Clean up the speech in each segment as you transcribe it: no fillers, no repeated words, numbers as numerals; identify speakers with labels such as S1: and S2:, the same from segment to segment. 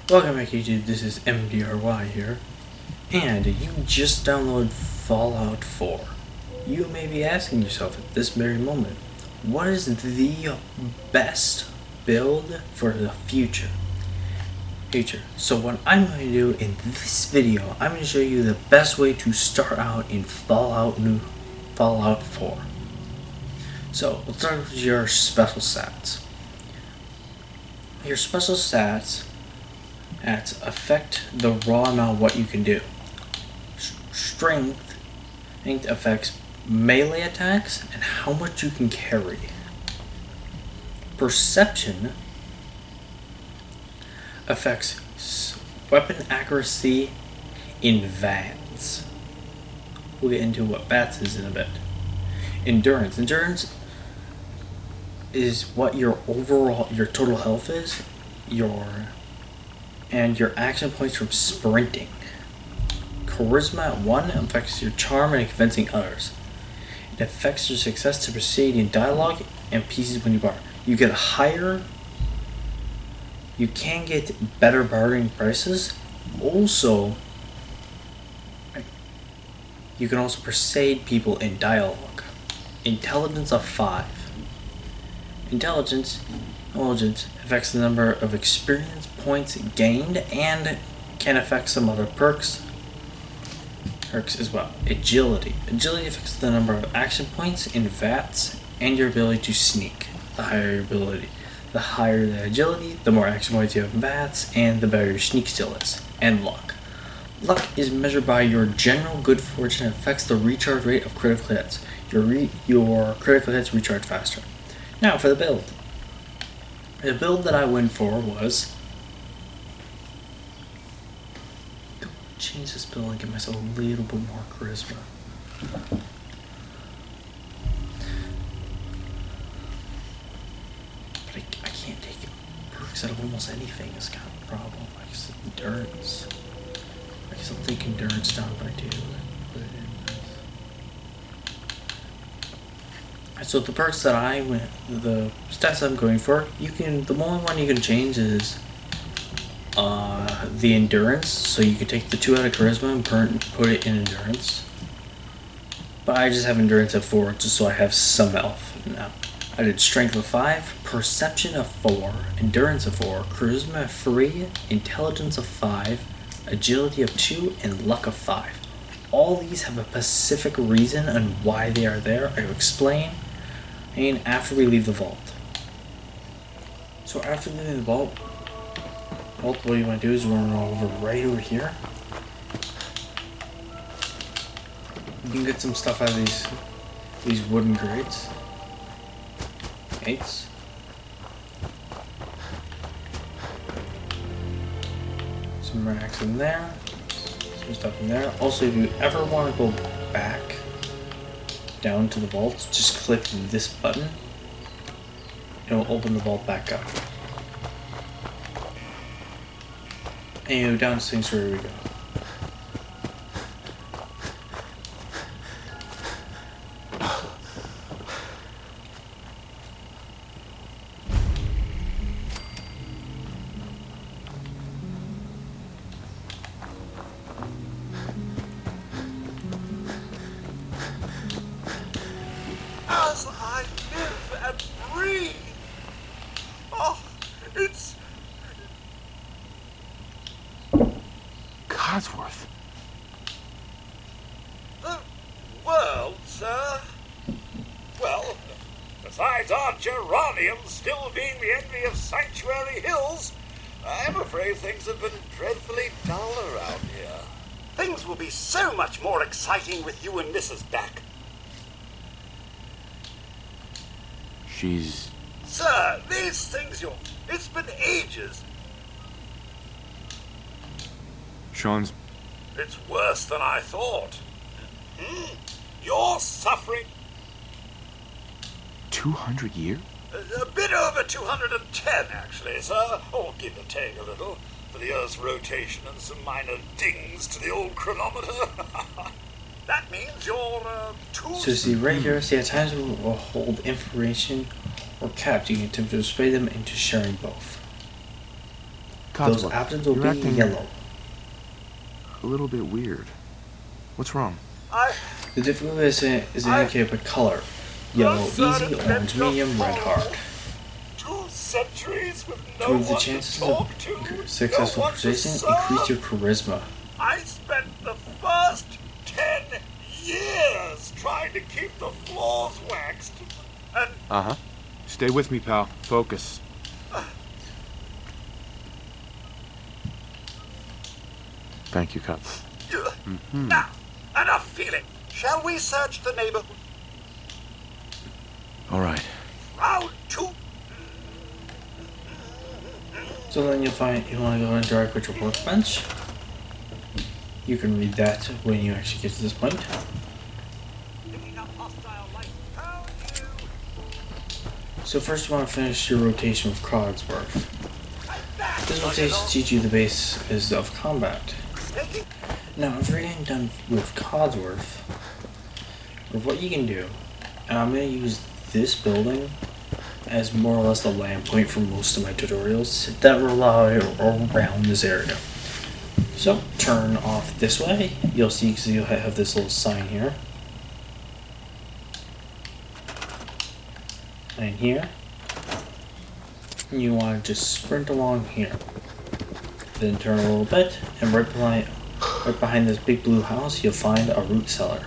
S1: Welcome back YouTube, this is MDRY here, and you just downloaded Fallout 4. You may be asking yourself at this very moment, what is the best build for the future? So what I'm going to do in this video, I'm going to show you the best way to start out in Fallout 4. So let's start with your special stats. Your special stats affect the raw amount of what you can do. Strength affects melee attacks and how much you can carry. Perception affects weapon accuracy in VATS. We'll get into what VATS is in a bit. Endurance is what your total health is, and your action points from sprinting. Charisma at 1 affects your charm and convincing others. It affects your success to proceed in dialogue and pieces when you bar. You can get better bartering prices. Also, you can also persuade people in dialogue. Intelligence of 5. Intelligence affects the number of experience points gained and can affect some other perks as well. Agility affects the number of action points in VATS and your ability to sneak. The higher your ability, the higher the agility, the more action points you have in VATS, and the better your sneak skill is. And luck is measured by your general good fortune and affects the recharge rate of critical hits. Your critical hits recharge faster. Now for the build. The build that I went for was... change this build and give myself a little bit more charisma. But I can't take perks out of almost anything is kind of a problem. I guess endurance. I guess I'll take endurance down by 2. So the perks that the stats I'm going for, the only one you can change is the endurance. So you can take the 2 out of charisma and put it in endurance. But I just have endurance at 4 just so I have some health now. I did strength of 5, perception of 4, endurance of 4, charisma of 3, intelligence of 5, agility of 2, and luck of 5. All these have a specific reason on why they are there. I will explain after we leave the vault. So after leaving the vault, what you want to do is run over right over here. You can get some stuff out of these wooden grates. Some racks in there. Some stuff in there. Also, if you ever want to go back down to the vault, just click this button. It'll open the vault back up. And you go down to things where we go.
S2: As I live and breathe. Oh, it's
S3: Codsworth.
S2: the world, sir. Well, besides our geraniums still being the envy of Sanctuary Hills, I'm afraid things have been dreadfully dull around here. Things will be so much more exciting with you and Mrs. back.
S3: She's...
S2: Sir, these things it's been ages.
S3: Sean's...
S2: It's worse than I thought. You're suffering
S3: 200 years?
S2: a bit over 210, actually, sir. Or give or take a little, for the Earth's rotation and some minor dings to the old chronometer. That means you're, too...
S1: So see right here, at times we will hold information or caps. You can attempt to display them into sharing both. Those
S3: Codsworth,
S1: absents will
S3: you're
S1: be
S3: acting
S1: yellow.
S3: a little bit weird. What's wrong?
S1: The difficulty is indicated by color. Yellow, easy, orange, medium, red, hard.
S2: 2 centuries with
S1: To
S2: no
S1: improve the
S2: one to
S1: chances
S2: talk
S1: of
S2: to,
S1: successful
S2: no one to
S1: persuasion,
S2: serve.
S1: increase your charisma.
S2: I spent the first 10 years trying to keep the floors waxed, and
S3: Uh-huh. Stay with me, pal. Focus. Thank you, Cuts.
S2: now, enough feeling. Shall we search the neighborhood?
S3: All right.
S2: Round 2.
S1: So then you'll find you want to go and direct with your workbench. You can read that when you actually get to this point.
S2: Picking up hostile light. How do you?
S1: So first you want to finish your rotation with Codsworth. This rotation teaches you the basis of combat. Now if you're getting done with Codsworth, what you can do, and I'm going to use this building as more or less the land point for most of my tutorials that rely around this area. So turn off this way. You'll see because you'll have this little sign here. And here. And you want to just sprint along here. Then turn a little bit, and right behind this big blue house, you'll find a root cellar.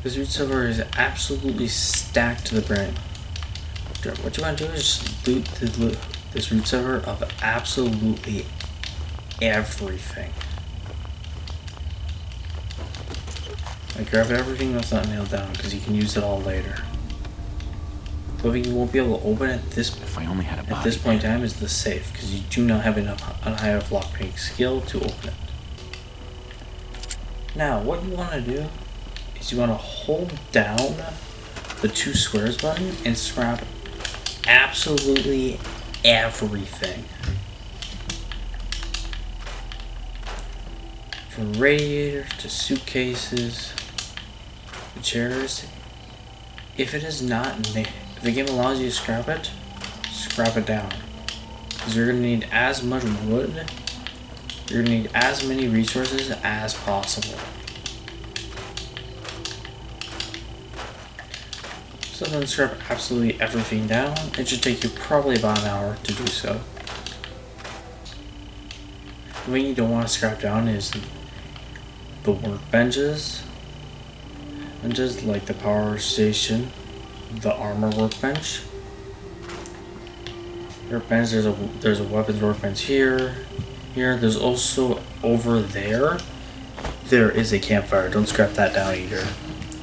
S1: This root cellar is absolutely stacked to the brim. What you want to do is loot this root cellar of absolutely everything. Like grab everything that's not nailed down because you can use it all later. But you won't be able to open it
S3: If I only had a body.
S1: at this point in time is the safe because you do not have enough high of lockpicking skill to open it. Now what you want to do is you want to hold down the 2 squares button and scrap absolutely everything. From radiators to suitcases to chairs. If it is not, if the game allows you to scrap it down. Because you're going to need as much wood, you're going to need as many resources as possible. So then scrap absolutely everything down. It should take you probably about an hour to do so. The thing you don't want to scrap down is the workbenches. And just like the power station, the armor workbench. There's a weapons workbench here. There's also over there. There is a campfire. Don't scrap that down either.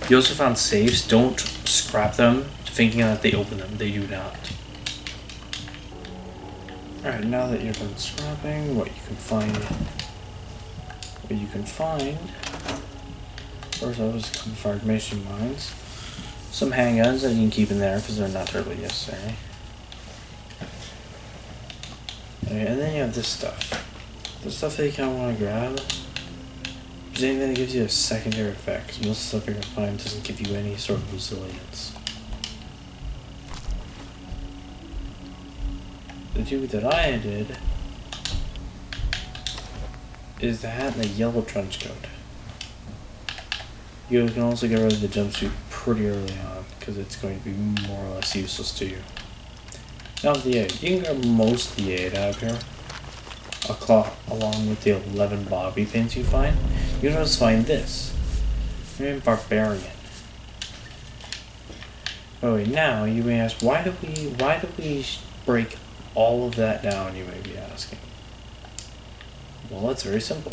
S1: You also found safes. Don't scrap them thinking that they open them. They do not. Alright, now that you're done scrapping, what you can find. First off is confirmed mission mines. Some handguns that you can keep in there because they're not terribly necessary. Okay, and then you have this stuff. The stuff that you kind of want to grab. Is anything that gives you a secondary effect, because most of the stuff you're going to find doesn't give you any sort of resilience. The two that I did is the hat and the yellow trench coat. You can also get rid of the jumpsuit pretty early on, because it's going to be more or less useless to you. Now the aid. You can grab most of the aid out of here. Along with the 11 bobby pins you find. You just find this. You're in Barbarian. Oh wait, now you may ask, why do we break all of that down, you may be asking. Well, that's very simple.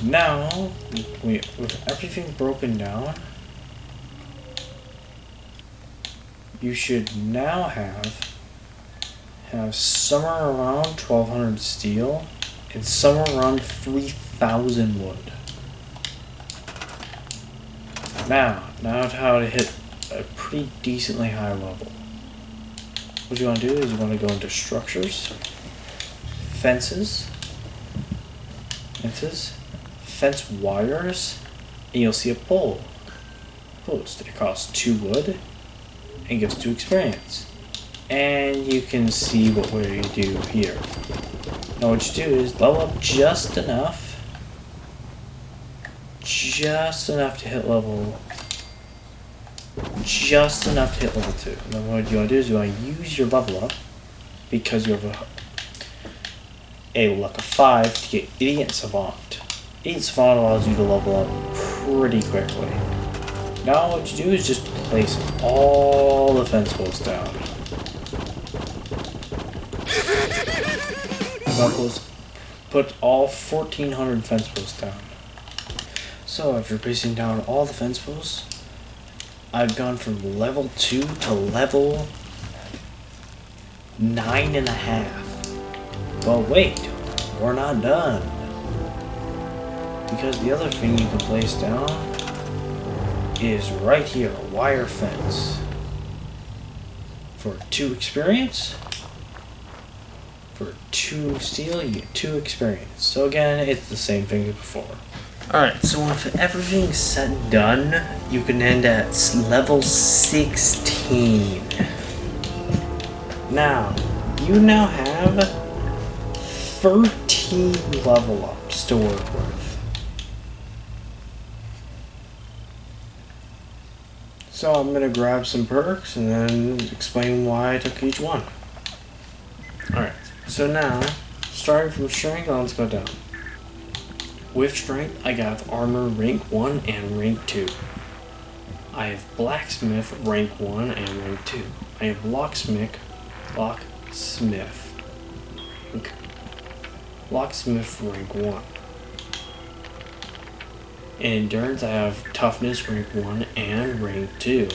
S1: Now, with everything broken down, you should now have somewhere around 1200 steel and somewhere around 3000 wood. Now how to hit a pretty decently high level. What you want to do is you want to go into structures, fence wires, and you'll see a post. It costs 2 wood and gives 2 experience. And you can see what we do here. Now what you do is level up just enough to hit level, just enough to hit level 2. And then what you want to do is you want to use your level up, because you have a luck of 5 to get Idiot Savant. Idiot Savant allows you to level up pretty quickly. Now what you do is just place all the fence posts down. Put all 1,400 fence posts down. So after placing down all the fence posts, I've gone from level 2 to level 9.5. But wait, we're not done. Because the other thing you can place down is right here, a wire fence. For 2 experience, for 2 steel, you get 2 experience. So again, it's the same thing as before. Alright, so if everything's said and done, you can end at level 16. Now, you now have 13 level ups to work with. So I'm going to grab some perks and then explain why I took each one. Alright, so now, starting from strength, let's go down. With strength, I got armor rank 1 and rank 2. I have blacksmith rank 1 and rank 2. I have locksmith rank 1. In endurance, I have toughness rank 1 and rank 2.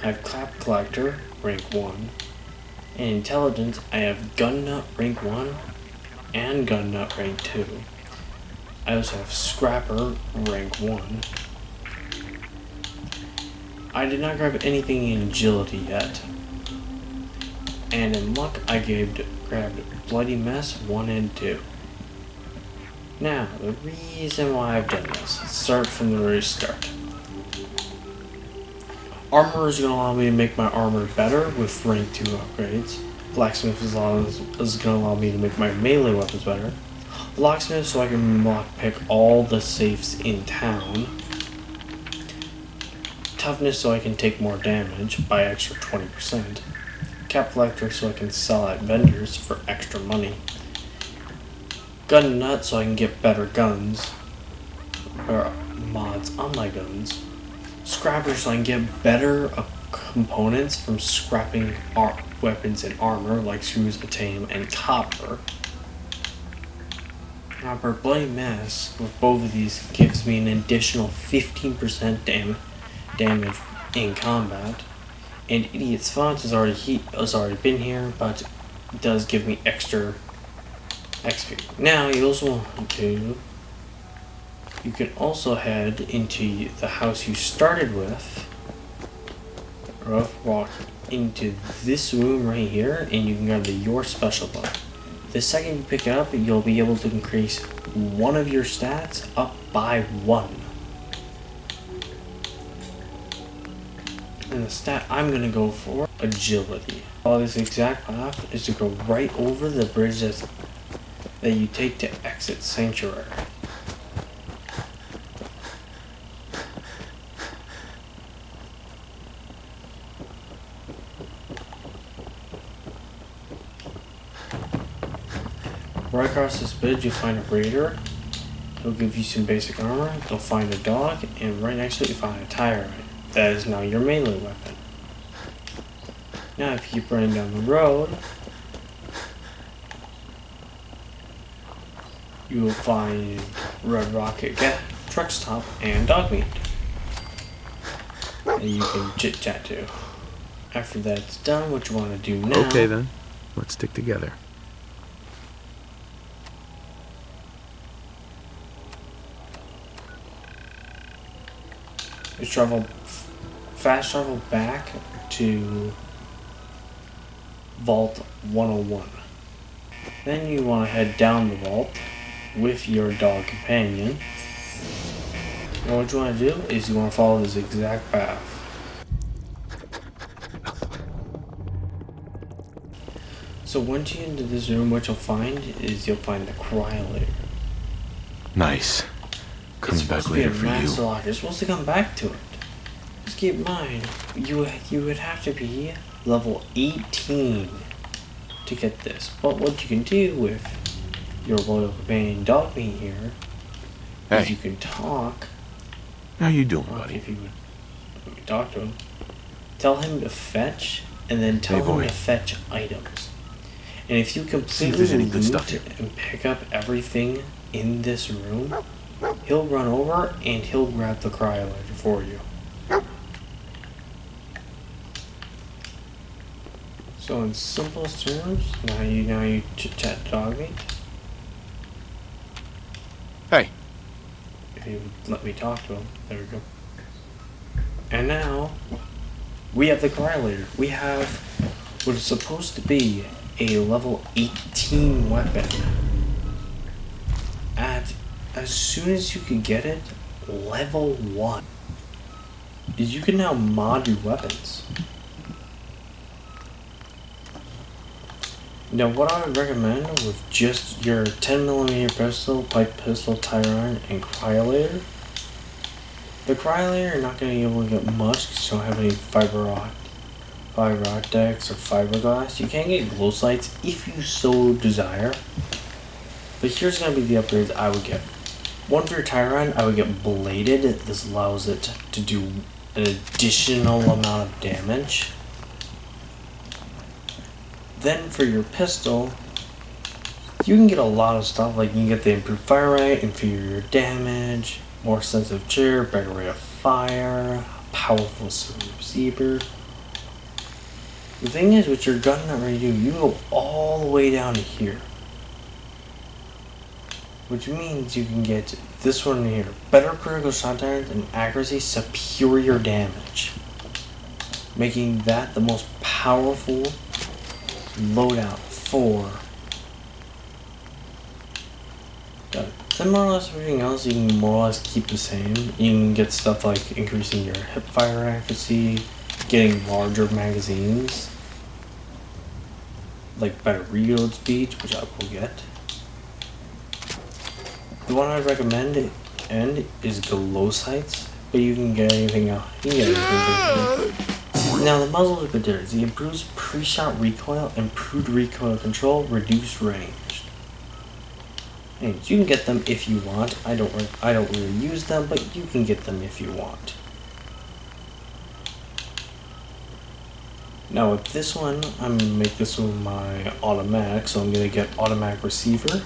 S1: I have clap collector rank 1. In intelligence, I have gun nut rank 1 and gun nut rank 2. I also have scrapper rank 1. I did not grab anything in agility yet. And in luck, I grabbed bloody mess 1 and 2. Now, the reason why I've done this, let's start from the very start. Armor is going to allow me to make my armor better with rank 2 upgrades. Blacksmith is going to allow me to make my melee weapons better. Locksmith so I can lockpick all the safes in town. Toughness so I can take more damage by extra 20%. Cap collector so I can sell at vendors for extra money. Gun nut so I can get better guns, or mods on my guns. Scrapper so I can get better components from scrapping weapons and armor like screws, titanium, and copper. Now for bloody mess, with both of these, gives me an additional 15% damage in combat. And Idiot's Font has already been here, but it does give me extra XP. Now you also want to, you can also head into the house you started with, or walk into this room right here, and you can grab the Your Special Book. The second you pick it up, you'll be able to increase one of your stats up by 1. And the stat I'm going to go for, agility. All this exact path is to go right over the bridge that you take to exit Sanctuary. Right across this bridge you'll find a raider. He'll give you some basic armor. You'll find a dog, and right next to it you'll find a tire. That is now your melee weapon. Now if you keep running down the road, you will find Red Rocket truck stop and dog meat that you can chit chat to. After that's done, what you want to do now?
S3: Okay then, let's stick together.
S1: is fast travel back to Vault 101. Then you want to head down the vault with your dog companion. And what you want to do is you want to follow this exact path. So once you get into this room, what you'll find is you'll find the cryolator.
S3: Nice. Coming back later for you.
S1: Lock. You're supposed to come back to it. Just keep in mind, you would have to be level 18 to get this. But what you can do with your loyal companion Dogmeat here is you can talk.
S3: How you doing, buddy?
S1: If you would talk to him, tell him to fetch, and then tell him to fetch items. And if you completely loot and pick up everything in this room, he'll run over and he'll grab the cryolator for you. So in simplest terms, now you chit-chat Dogmeat.
S3: Hey.
S1: If he would let me talk to him. There we go. And now, we have the cryolator. We have what is supposed to be a level 18 weapon. As soon as you can get it, level 1. You can now mod your weapons. Now what I would recommend with just your 10mm pistol, pipe pistol, tire iron, and cryolator. The cryolator you're not going to be able to get much because you don't have any fiber optics or fiberglass. You can get glow sights if you so desire. But here's going to be the upgrades I would get. One for your tire iron, I would get bladed. This allows it to do an additional amount of damage. Then for your pistol, you can get a lot of stuff, like you can get the improved fire rate, inferior damage, more sensitive trigger, better rate of fire, powerful receiver. The thing is, with your gun not ready to do, you go all the way down to here. Which means you can get this one here, better critical shot damage and accuracy, superior damage. Making that the most powerful loadout for. Then more or less everything else you can more or less keep the same. You can get stuff like increasing your hip fire accuracy, getting larger magazines, like better reload speed, which I will get. The one I'd recommend is glow sights, but you can get anything else. You can get anything. Now the muzzle is a bit different. It improves pre-shot recoil, improved recoil control, reduced range. And you can get them if you want. I don't really use them, but you can get them if you want. Now with this one, I'm gonna make this one my automatic, so I'm gonna get automatic receiver.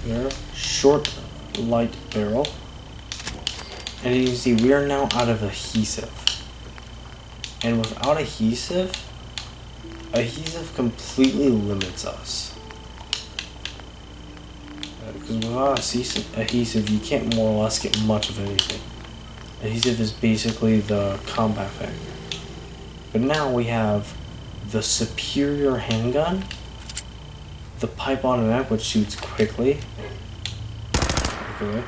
S1: There, short, light barrel. And as you can see, we are now out of adhesive. And without adhesive completely limits us. Because without adhesive, you can't more or less get much of anything. Adhesive is basically the combat factor. But now we have the superior handgun, the pipe automatic, which shoots quickly. Okay.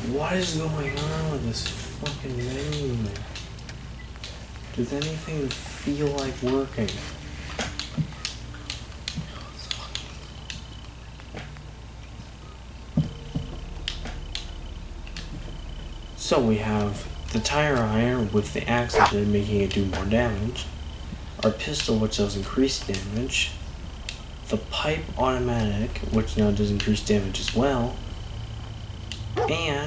S1: What is going on with this fucking menu? Does anything feel like working? So we have the tire iron with the accident making it do more damage, our pistol which does increase damage, the pipe automatic which now does increase damage as well, and